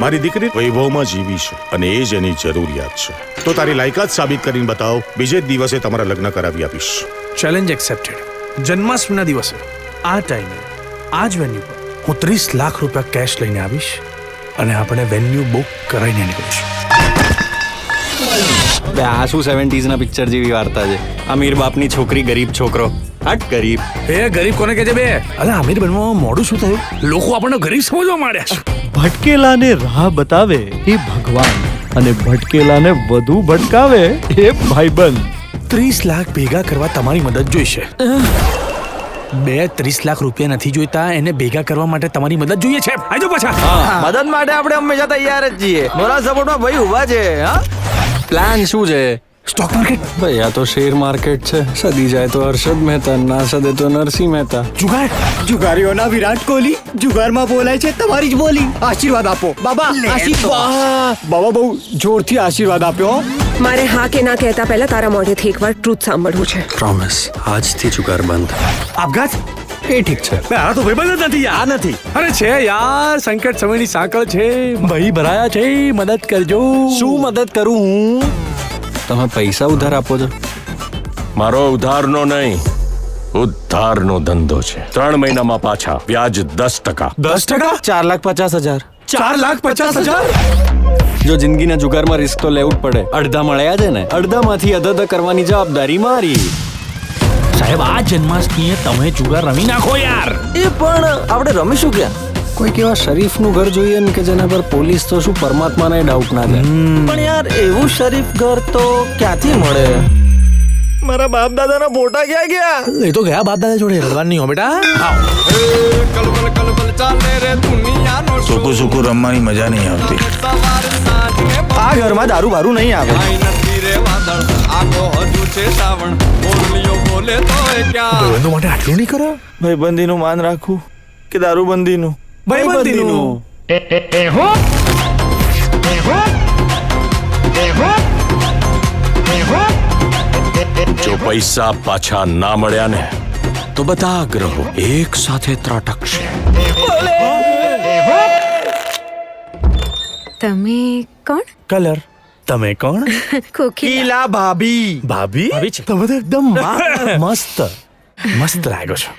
મારી દીકરી વૈભવમાં જીવી છે અને એ જ એની જરૂરિયાત છે. તો તારી લાયકાત સાબિત કરીને બતાવ, બીજે જ દિવસે તમારા લગ્ન કરાવી આપીશ. Challenge accepted. જન્માષ્ટમીના દિવસે આ ટાઈમે આ જ વેન્યુ પર હું 30 લાખ રૂપિયા કેશ લઈને આવીશ અને આપણે વેન્યુ બુક કરાવીને નીકળીશું. આ શું 70s ના પિક્ચર જેવી વાર્તા છે. અમીર બાપની છોકરી ગરીબ છોકરો. હટ ગરીબ. એ ગરીબ કોને કહે છે બે? અરે આમિર બનવામાં મોડું શું થયું? લોકો આપણને ગરીબ સમજવા માંડ્યા છે. ભટકેલાને રાહ બતાવે એ ભગવાન અને ભટકેલાને વધુ ભટકાવે એ ભાઈબંધ. 30 લાખ ભેગા કરવા તમારી મદદ જોઈશે. 30 લાખ રૂપિયા નથી જોઈતા, એને ભેગા કરવા માટે તમારી મદદ જોઈએ છે. આજો પાછા. મદદ માટે આપણે હંમેશા તૈયાર જ છીએ. મોરા સપોર્ટમાં ભાઈ ઉભા છે. હા પ્લાન શું છે? Stock market. ભાઈ આ તો શેર માર્કેટ છે. સદી જાય તો હર્ષદ મહેતા, ના સદે તો નરસિંહ મહેતા. જુગાર. જુગારીઓના વિરાટ કોહલી જુગારમાં બોલાય છે તમારી જ બોલી. આશીર્વાદ આપો બાબા. આશીર્વાદ બાબા બહુ જોરથી આશીર્વાદ આપ્યો. મારે હા કે ના કહેતા પહેલા તારા મોઢેથી એકવાર ટ્રુથ સાંભળવું છે. પ્રોમિસ આજથી જુગાર બંધ. આપઘાત. એ ઠીક છે. આ તો ભાઈબંધ જ નથી યાર. નથી. અરે છે યાર, સંકટ સમયની સાંકળ છે. ભાઈ ભરાયા છે, મદદ કરજો. શું મદદ કરું હું? તમે પૈસા ઉધાર આપો છો? મારો ઉધારનો નહીં, ઉદ્ધારનો ધંધો છે. 3 મહિનામાં પાછા, વ્યાજ 10%. 10%? 4,50,000. 4,50,000? જો જિંદગીના જુગારમાં રિસ્ક તો લેવું જ પડે. અડધા મળ્યા છે ને, અડધામાંથી અધધ કરવાની જવાબદારી મારી. સાહેબ આ જન્માષ્ટમીએ તમે જુગાર રમી નાખો યાર. એ પણ આપણે રમીશું ક્યાં? કોઈક એવા શરીફનું ઘર જોઈએ ને કે જેના પર પોલીસ તો શું પરમાત્માને ડાઉટ ના જાય. પણ યાર એવું શરીફ ઘર તો ક્યાંથી મળે? મારા બાપ દાદાના ફોટા ક્યાં ગયા? એ તો ગયા બાપ દાદા જોડે રડવાનું નહીં હો બેટા. સૂકું સૂકું રમવાની મજા નહીં આવતી. આ ઘરમાં દારૂ બારૂ નહીં આવે. ભાઈબંધો માટે આટલું નહીં કરો. ભાઈબંધીનું માન રાખવું કે દારૂબંધીનું? ભાઈબંધીનું. જો પૈસા પાછા ના મળ્યા ને તો બધા ગ્રહો એક સાથે ત્રાટકશે. તમે કોણ? કલર. તમે કોણ? કોકીલા. ભાભી. ભાભી? તમે તો એકદમ મસ્ત મસ્ત લાગો છો.